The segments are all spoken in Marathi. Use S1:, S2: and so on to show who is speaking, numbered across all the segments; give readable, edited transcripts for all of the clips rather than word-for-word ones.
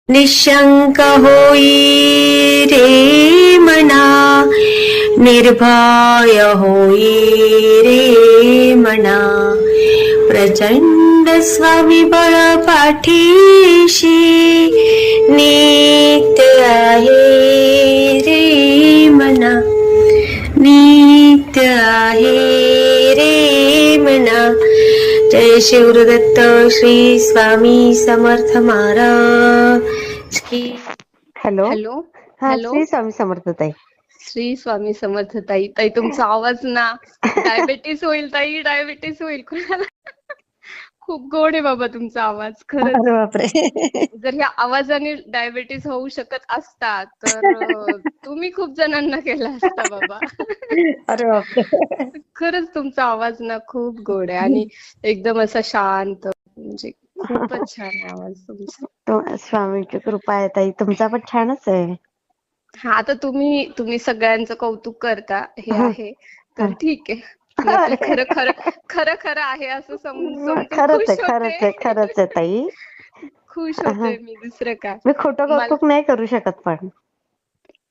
S1: निशंक होई रे मना, निर्भय होई रे मना. प्रचंड स्वामीबळ पाठीशी नित्य आहे रे मना, नित्य आहे रे मना. जय शिवदत्त श्री स्वामी समर्थ महाराज की.
S2: हॅलो.
S3: हॅलो
S2: हा,
S3: हॅलो.
S2: श्री स्वामी समर्थ ताई.
S3: श्री स्वामी समर्थ ताई. ताई तुमचा आवाज ना डायबेटीस होईल ताई, डायबेटीस होईल कुणाला. खूप गोड आहे बाबा तुमचा आवाज खरंच.
S2: अरे बापरे.
S3: जर ह्या आवाजाने डायबेटीस होऊ शकत असता तर तुम्ही खूप जणांना केला असता बाबा.
S2: अरे बापरे.
S3: खरंच तुमचा आवाज ना खूप गोड आहे आणि एकदम असा शांत, म्हणजे खूपच छान आहे आवाज तुमचा.
S2: स्वामींची कृपा आहे ताई, तुमचा पण छानच आहे.
S3: हा, आता तुम्ही सगळ्यांचं कौतुक करता हे आहे तर ठीक आहे. मी आपलं
S2: अरे.
S3: खरं खरं खरं खरं आहे असं समजून
S2: खरंच आहे,
S3: खुश
S2: खरंच आहे,
S3: होते.
S2: खरंच आहे ताई.
S3: खुश होते मी, दुसरं काय.
S2: मी खोटं
S3: मला
S2: कौतुक नाही करू शकत पण.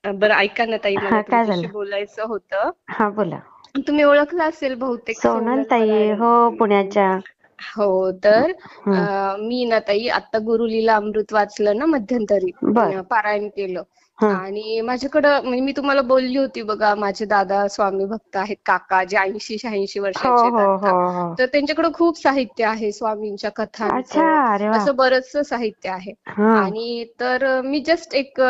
S3: बरं ऐका ना ताई, मला
S2: हा, काय
S3: तुमच्याशी
S2: झालं?
S3: बोलायचं होतं.
S2: हा, बोला.
S3: तुम्ही ओळखलं असेल बहुतेक
S2: सोनल
S3: सोनल
S2: ताई,
S3: वराडे.
S2: हो, पुण्याच्या.
S3: हो तर
S2: हं.
S3: मी ना ताई आता गुरुलीला अमृत वाचलं ना मध्यंतरी,
S2: बर.
S3: पारायण केलं.
S2: हं.
S3: आणि माझ्याकडं म्हणजे मी तुम्हाला बोलली होती बघा, माझे दादा स्वामी भक्त आहेत, काका जे 80-86
S2: हो
S3: वर्षाचे आहेत
S2: हो
S3: आता.
S2: हो हो.
S3: तर त्यांच्याकडे खूप साहित्य आहे स्वामींच्या
S2: अच्छा,
S3: कथांचं,
S2: अरे वा.
S3: असं बरचसं साहित्य आहे.
S2: हा.
S3: आणि तर मी जस्ट एक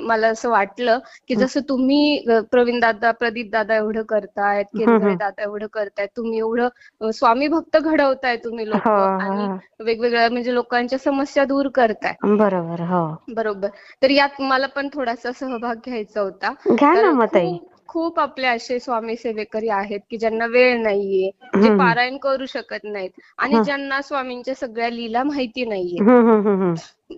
S3: मला असं वाटलं की जसं तुम्ही प्रवीण दादा, प्रदीप दादा एवढं करतायत, केरकरे
S2: हं.
S3: दादा एवढं करतायत, तुम्ही एवढं स्वामी भक्त घडवताय तुम्ही
S2: हो
S3: लोक, आणि
S2: हो.
S3: वेगवेगळ्या म्हणजे लोकांच्या समस्या दूर करताय.
S2: बरोबर. हो.
S3: बरोबर. तर यात मला पण थोडासा सहभाग घ्यायचा होता.
S2: घ्या ना
S3: तर
S2: मग ताई.
S3: खूप खूप आपले असे स्वामी सेवेकरी आहेत की ज्यांना वेळ नाहीये, जे
S2: हं.
S3: पारायण करू शकत नाहीत, आणि
S2: हं.
S3: ज्यांना स्वामींच्या सगळ्या लीला माहिती नाहीये.
S2: हं. हं. हं.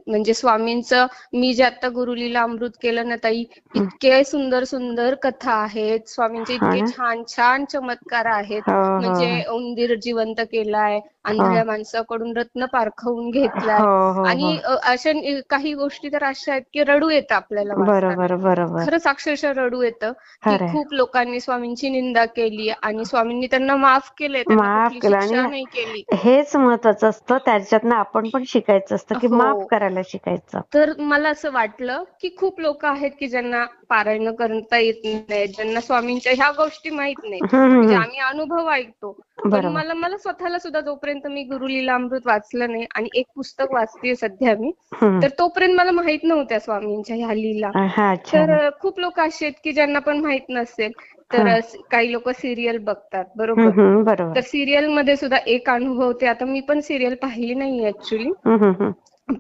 S3: म्हणजे स्वामींचं मी जे आता गुरुलीला अमृत केलं ना ताई,
S2: हं.
S3: इतके सुंदर सुंदर कथा आहेत, स्वामींचे
S2: हो
S3: इतके
S2: ना.
S3: छान छान चमत्कार आहेत.
S2: हो हो
S3: म्हणजे उंदीर जिवंत केलाय,
S2: हो
S3: आंधळ्या माणसाकडून रत्न पारखवून घेतलाय.
S2: हो हो हो.
S3: आणि अशा काही गोष्टी तर अशा आहेत की रडू येतं आपल्याला वाचताना.
S2: बरोबर बरोबर.
S3: खरंच अक्षरशः रडू येतं की
S2: खरंय.
S3: खूप लोकांनी स्वामींची निंदा केली आणि स्वामींनी त्यांना माफ केलंय, त्यांना
S2: माफ
S3: कुठली
S2: केलं, आणि
S3: शिक्षा नाही केली.
S2: हेच महत्वाचं असतं. त्याच्यातनं आपण पण शिकायचं असतं की
S3: हो.
S2: माफ करायला शिकायचं.
S3: तर मला असं वाटलं की खूप लोक आहेत की ज्यांना पारायण करता येत नाही, ज्यांना स्वामींच्या ह्या गोष्टी माहित नाहीत. म्हणजे
S2: हम्म.
S3: आम्ही अनुभव ऐकतो, पण
S2: बरोबर.
S3: मला स्वतःला सुद्धा जोपर्यंत मी गुरुलीला अमृत वाचलं नाही, आणि एक पुस्तक वाचतेय सध्या मी,
S2: हम्म.
S3: तर तोपर्यंत मला माहित नव्हत्या स्वामींच्या ह्या लीला.
S2: हा, अच्छा.
S3: तर खूप लोक असे आहेत की ज्यांना पण माहित नसेल. तर
S2: हं.
S3: काही लोक सिरियल बघतात, बरोबर.
S2: बरोबर.
S3: तर सिरियल मध्ये सुद्धा एक अनुभव, ते आता मी पण सिरियल पाहिली नाही ऍक्च्युली,
S2: हम्म.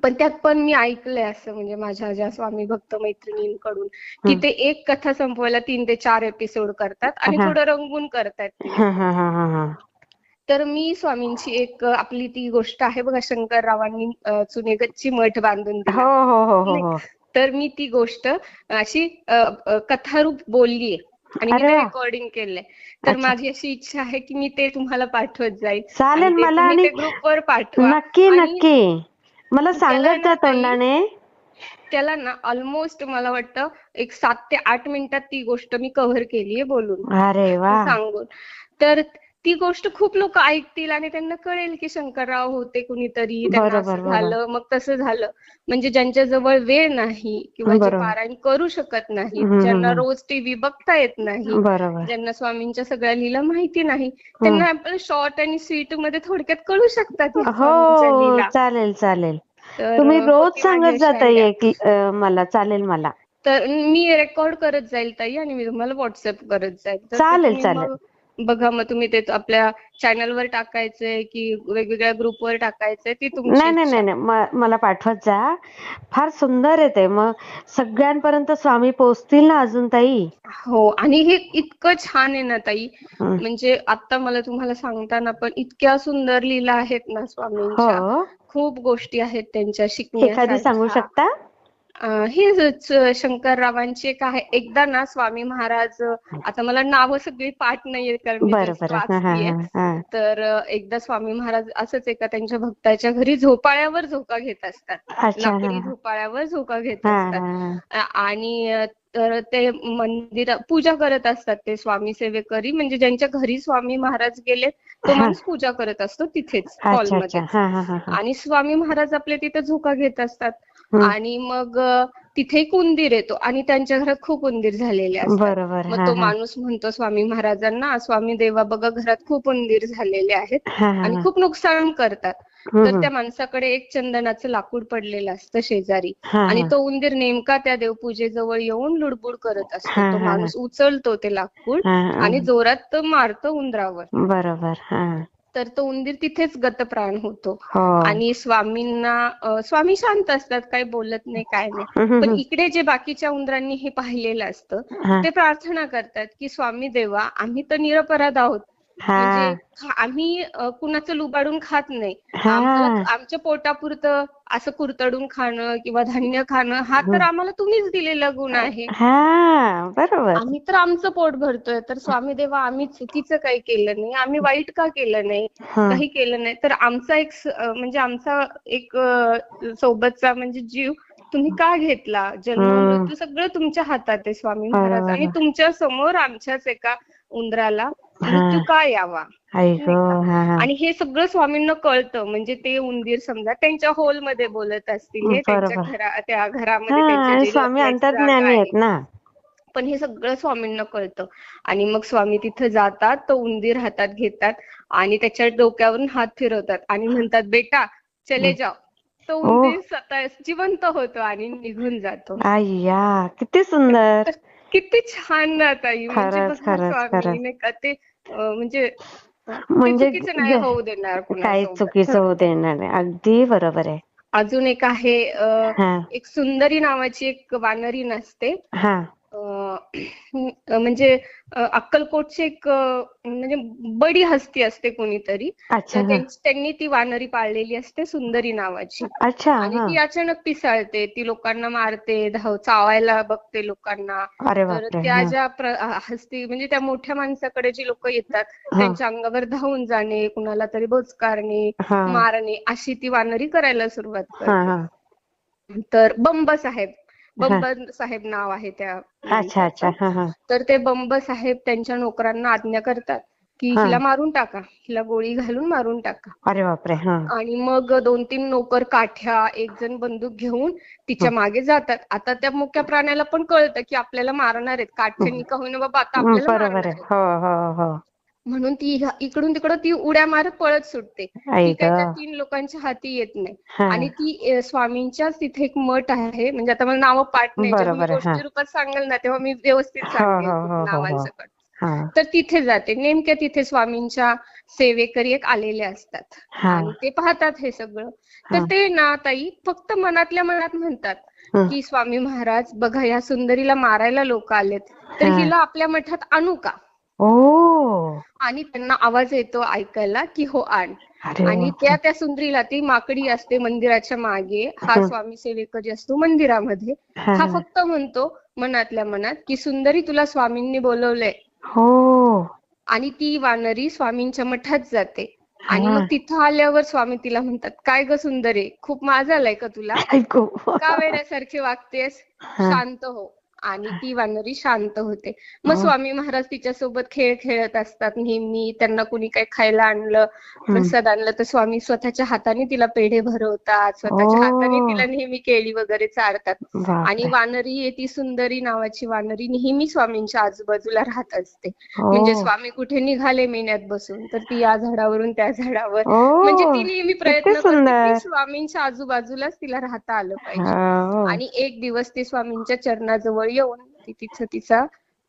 S3: पण त्यात पण मी ऐकलंय असं, म्हणजे माझ्या ज्या स्वामी भक्त मैत्रिणींकडून, की
S2: हं.
S3: ते एक कथा संपवायला 3 ते 4 एपिसोड करतात आणि
S2: हा
S3: थोडं रंगून करतात ती
S2: हा
S3: लोक.
S2: हा हा हा हा.
S3: तर मी स्वामींची एक आपली ती गोष्ट आहे बघा, शंकररावांनी चुनेगच्ची मठ बांधून
S2: हो
S3: दिला,
S2: हो हो हो
S3: नाही
S2: हो.
S3: का? तर मी ती गोष्ट अशी कथारूप बोललीये आणि मी
S2: अरे
S3: ते
S2: वा.
S3: रेकॉर्डिंग केलंय. तर
S2: अच्छा,
S3: माझी अशी इच्छा आहे की मी ते तुम्हाला पाठवत जाईल, आणि
S2: चालेल
S3: ते
S2: मला.
S3: तुम्ही
S2: आणि
S3: ते ग्रुपवर पाठवा.
S2: नक्की
S3: आणि
S2: नक्की मला
S3: त्याला
S2: सांगत जा
S3: ना ताई,
S2: तोंडाने.
S3: त्याला ना ऑलमोस्ट मला वाटतं एक 7 ते 8 मिनिटात ती गोष्ट मी कव्हर केलीये बोलून,
S2: अरे वा.
S3: सांगून. तर ती गोष्ट खूप लोक ऐकतील आणि त्यांना कळेल की शंकरराव होते कुणीतरी, त्यांना असं
S2: बरोबर बरोबर
S3: झालं, मग तसं झालं. म्हणजे ज्यांच्या जवळ वेळ नाही, किंवा जे
S2: बरोबर.
S3: पारायण करू शकत नाहीत, ज्यांना
S2: हम्म.
S3: रोज टीव्ही बघता येत नाही,
S2: बरोबर.
S3: ज्यांना स्वामींच्या सगळ्या लीला माहिती नाही,
S2: हम्म.
S3: त्यांना आपलं शॉर्ट आणि स्वीट मध्ये थोडक्यात कळू शकतात या
S2: हो
S3: स्वामींच्या लीला.
S2: चालेल चालेल.
S3: तर
S2: तुम्ही रोज
S3: होती माझी
S2: सांगत
S3: अशी
S2: जाता
S3: आयडिया.
S2: मला चालेल मला.
S3: तर मी रेकॉर्ड करत जाईल ताई, आणि मी तुम्हाला व्हॉट्सअप करत जाईल. तर ते
S2: चालेल
S3: तुम्ही
S2: चालेल.
S3: मग बघा, मग तुम्ही ते आपल्या चॅनलवर टाकायचंय की वेगवेगळ्या ग्रुपवर टाकायचंय, ती तुमची
S2: नाही नाही
S3: इच्छा.
S2: नाही नाही, मला पाठवत जा. फार सुंदर आहे ते. मग सगळ्यांपर्यंत स्वामी पोहोचतील ना अजून ताई.
S3: हो, आणि हे इतकं छान आहे ना ताई,
S2: हं.
S3: म्हणजे आता मला तुम्हाला सांगताना पण इतक्या सुंदर लीला आहेत ना स्वामींच्या.
S2: हो,
S3: खूप गोष्टी आहेत त्यांच्या
S2: एखादी सांगू
S3: शिकण्यासारख्या.
S2: शकता?
S3: शंकररावांची एक आहे. एकदा ना स्वामी महाराज, आता मला नावं सगळी पाठ नाहीये कारण मी
S2: बरं
S3: जस्ट
S2: बरं. हा हा
S3: वाचतीये.
S2: हा हा.
S3: तर एकदा स्वामी महाराज असंच एका त्यांच्या भक्ताच्या घरी झोपाळ्यावर झोका घेत असतात.
S2: अच्छा. हा
S3: लाकडी झोपाळ्यावर झोका घेत
S2: हा
S3: असतात.
S2: हा
S3: आणि तर ते मंदिरात पूजा करत असतात ते स्वामी सेवेकरी, म्हणजे ज्यांच्या घरी स्वामी महाराज गेले तो
S2: हा.
S3: माणूस पूजा करत असतो तिथेच
S2: अच्छा अच्छा.
S3: हॉलमध्येच.
S2: हा हा हा हा.
S3: आणि स्वामी महाराज आपले तिथे झोका घेत असतात.
S2: हम्म.
S3: आणि मग तिथे एक उंदीर येतो आणि त्यांच्या घरात खूप उंदीर झालेले असतात.
S2: बरोबर.
S3: मग
S2: हा
S3: तो
S2: हा
S3: माणूस म्हणतो स्वामी महाराजांना, स्वामी देवा बघा घरात खूप उंदीर झालेले आहेत
S2: हा हा
S3: आणि
S2: हा.
S3: खूप नुकसान करतात. तर
S2: हम्म.
S3: त्या माणसाकडे एक चंदनाचं लाकूड पडलेलं असतं शेजारी,
S2: हा
S3: आणि
S2: हा
S3: तो उंदीर नेमका त्या देवपूजेजवळ येऊन लुडबुड करत असतो.
S2: हा
S3: तो
S2: हा
S3: माणूस उचलतो ते लाकूड
S2: हा हा.
S3: आणि जोरात मारतो उंदरावर.
S2: बरोबर. हा.
S3: तर तो उंदीर तिथेच गतप्राण होतो.
S2: हो.
S3: आणि स्वामींना स्वामी शांत असतात, काही बोलत नाही, काय नाही. पण
S2: हम्म.
S3: इकडे जे बाकीच्या उंदरांनी हे पाहिलेलं असतं
S2: हा
S3: ते प्रार्थना करतात की स्वामी देवा, आम्ही तर निरपराध आहोत, म्हणजे
S2: हा
S3: आम्ही कुणाचं लुबाडून खात नाही. आम्हाला
S2: हा.
S3: आमच्या पोटापुरतं असं कुरतडून खाणं किंवा धान्य खाणं हा तर आम्हाला तुम्हीच दिलेला गुण आहे.
S2: हा. बरोबर.
S3: आम्ही तर आमचं पोट भरतोय, तर स्वामी देवा आम्ही चुकीचं काही केलं नाही, आम्ही वाईट का केलं नाही,
S2: हा
S3: काही केलं नाही, तर आमचा एक म्हणजे आमचा एक सोबतचा म्हणजे जीव तुम्ही का घेतला? जन्म
S2: हम्म.
S3: मृत्यू सगळं तुमच्या हातात आहे स्वामी महाराज, आणि
S2: बरोबर.
S3: तुमच्या समोर आमच्याच एका उंदराला
S2: हा.
S3: मृत्यू का यावा,
S2: आई
S3: नाही का?
S2: गं. हा हा.
S3: आणि हे सगळं स्वामींना कळतं, म्हणजे ते उंदीर समजा त्यांच्या हॉलमध्ये बोलत असतील, हे त्यांच्या
S2: बरोबर.
S3: त्या
S2: हा.
S3: घरामध्ये त्यांच्या
S2: आणि
S3: जे
S2: स्वामी
S3: रिलॅक्स जागा
S2: अंतर्ज्ञानी
S3: आहे,
S2: आहेत ना.
S3: पण हे सगळं स्वामींना कळतं. आणि मग स्वामी तिथं जातात, तो उंदीर हातात घेतात आणि त्याच्या डोक्यावरून हात फिरवतात आणि म्हणतात बेटा चले जाओ. तो
S2: ओ.
S3: उंदीर स्वतः जिवंत होतो आणि निघून जातो.
S2: अय्या, किती सुंदर.
S3: तर किती छान ना ताई, म्हणजे
S2: खरंच
S3: बघा
S2: खरंच
S3: स्वामी
S2: खरंच.
S3: नाही का ते म्हणजे ते
S2: म्हणजे
S3: चुकीचं नाही होऊ देणार
S2: काही
S3: कुणासोबत.
S2: चुकीचं होऊ देणार नाही. अगदी बरोबर आहे.
S3: अजून एक आहे,
S2: हा
S3: एक सुंदरी नावाची एक वानरी नसते.
S2: हा.
S3: म्हणजे अक्कलकोटची एक म्हणजे बडी हस्ती असते कोणीतरी,
S2: अच्छा.
S3: तर
S2: हा.
S3: त्यांनी ती वानरी पाळलेली असते सुंदरी नावाची.
S2: अच्छा.
S3: आणि
S2: हा.
S3: ती अचानक पिसाळते, ती लोकांना मारते, चावायला बघते लोकांना.
S2: अरे
S3: तर
S2: बापरे.
S3: त्या
S2: हा
S3: ज्या हस्ती म्हणजे त्या मोठ्या माणसाकडे जी लोक येतात
S2: हा
S3: त्यांच्या अंगावर धावून जाणे, कुणाला तरी बोचकारणे,
S2: हा
S3: मारणे, अशी ती वानरी करायला सुरुवात
S2: हा
S3: करते.
S2: हा
S3: तर बंब
S2: हा.
S3: साहेब नाव आहे त्या
S2: अच्छा अच्छा.
S3: माणसाचं.
S2: हा हा
S3: तर ते बंब साहेब त्यांच्या नोकरांना आज्ञा करतात की
S2: हा.
S3: हिला मारून टाका, हिला गोळी घालून मारून टाका.
S2: अरे बापरे. हा
S3: आणि मग 2-3 नोकर काठ्या, एक जण बंदूक घेऊन तिच्या मागे जातात. आता त्या मुक्या प्राण्याला पण कळतं की आपल्याला मारणार आहेत, काठ्यांनी का होईना बाबा आता आपल्याला
S2: बरोबर
S3: मारणार
S2: आहे.
S3: आहेत.
S2: हो हो हो.
S3: म्हणून ती इकडून तिकडं ती उड्या मारत पळत सुटते. ती
S2: आई
S3: काही त्या
S2: ग.
S3: 3 लोकांच्या हाती येत नाही.
S2: हा.
S3: आणि ती स्वामींच्याच तिथे एक मठ आहे, म्हणजे आता मला नावं पाठ नाही, जेव्हा मी
S2: बरोबर आहे. हा.
S3: गोष्टी रूपात सांगेल ना तेव्हा मी व्यवस्थित
S2: हो
S3: सांगेल
S2: हो हो हो हो.
S3: नावांसकट.
S2: हा
S3: तर तिथे जाते, नेमक्या तिथे स्वामींच्या सेवेकरी एक आलेले असतात
S2: हा
S3: आणि ते पाहतात हे सगळं. तर
S2: हा.
S3: ते ना ताई फक्त मनातल्या मनात म्हणतात
S2: हं.
S3: की स्वामी महाराज बघा, या सुंदरीला मारायला लोक आलेत, तर
S2: हा.
S3: हिला आपल्या मठात आणू का?
S2: ओ.
S3: आणि त्यांना आवाज येतो ऐकायला की हो आण.
S2: अरे
S3: आणि
S2: बापरे.
S3: त्या सुंदरीला, ती माकडी असते मंदिराच्या मागे, हा
S2: हं.
S3: स्वामी सेवेकरी असतो मंदिरामध्ये.
S2: हा
S3: हा
S2: हा.
S3: फक्त म्हणतो मनातल्या मनात की सुंदरी तुला स्वामींनी बोलवलंय.
S2: हो.
S3: आणि ती वानरी स्वामींच्या मठात जाते. आणि
S2: हा.
S3: मग तिथं आल्यावर स्वामी तिला म्हणतात काय ग सुंदरे, खूप माज आलाय का तुला,
S2: ऐकू.
S3: का वेड्यासारखी वागतेस,
S2: हा.
S3: शांत हो. आणि ती वानरी शांत होते. मग
S2: हो.
S3: स्वामी महाराज तिच्यासोबत खेळ खेळत असतात नेहमी. त्यांना कुणी काही खायला आणलं,
S2: हं.
S3: प्रसाद आणलं, तर स्वामी स्वतःच्या हाताने तिला पेढे भरवतात, स्वतःच्या हाताने
S2: ओ.
S3: तिला नेहमी केळी वगैरे चारतात. आणि
S2: बापरे.
S3: वानरी आहे ती सुंदरी नावाची वानरी नेहमी स्वामींच्या आजूबाजूला राहत असते.
S2: ओ.
S3: म्हणजे स्वामी कुठे निघाले मेन्यात बसून, तर ती या झाडावरून त्या झाडावर, म्हणजे
S2: ओ.
S3: ती नेहमी
S2: किती
S3: प्रयत्न करते की
S2: सुंदर.
S3: स्वामींच्या आजूबाजूलाच तिला राहता आलं पाहिजे.
S2: हो.
S3: आणि एक दिवस ती स्वामींच्या चरणाजवळ येऊन ती तिचं तिचा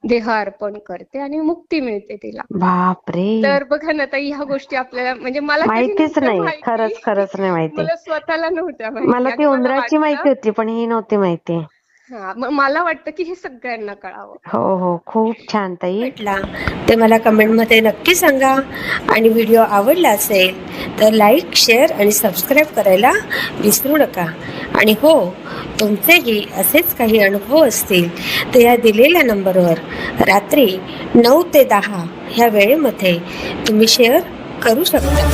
S3: देह अर्पण करते आणि मुक्ती मिळते तिला.
S2: बापरे.
S3: तर बघा ना ताई, ह्या गोष्टी आपल्याला म्हणजे मला कधी
S2: माहितीच
S3: नव्हत्या
S2: नाही.
S3: माहिती.
S2: खरंच खरंच नाही माहिती.
S3: मला स्वतःला नव्हत्या
S2: मला
S3: माहिती.
S2: ती
S3: आणि मला
S2: उंदराची
S3: वाटलं
S2: माहिती होती पण ही नव्हती माहिती.
S3: हा मग मला वाटतं की हे सगळ्यांना कळावं.
S2: हो हो, खूप छान ताई.
S1: वाटला ते मला कमेंटमध्ये नक्की सांगा. आणि व्हिडिओ आवडला असेल तर लाईक, शेअर आणि सबस्क्राईब करायला विसरू नका. आणि हो, तुमचेही असेच काही अनुभव असतील तर या दिलेल्या नंबरवर रात्री 9 ते 10 ह्या वेळेमध्ये तुम्ही शेअर करू शकता.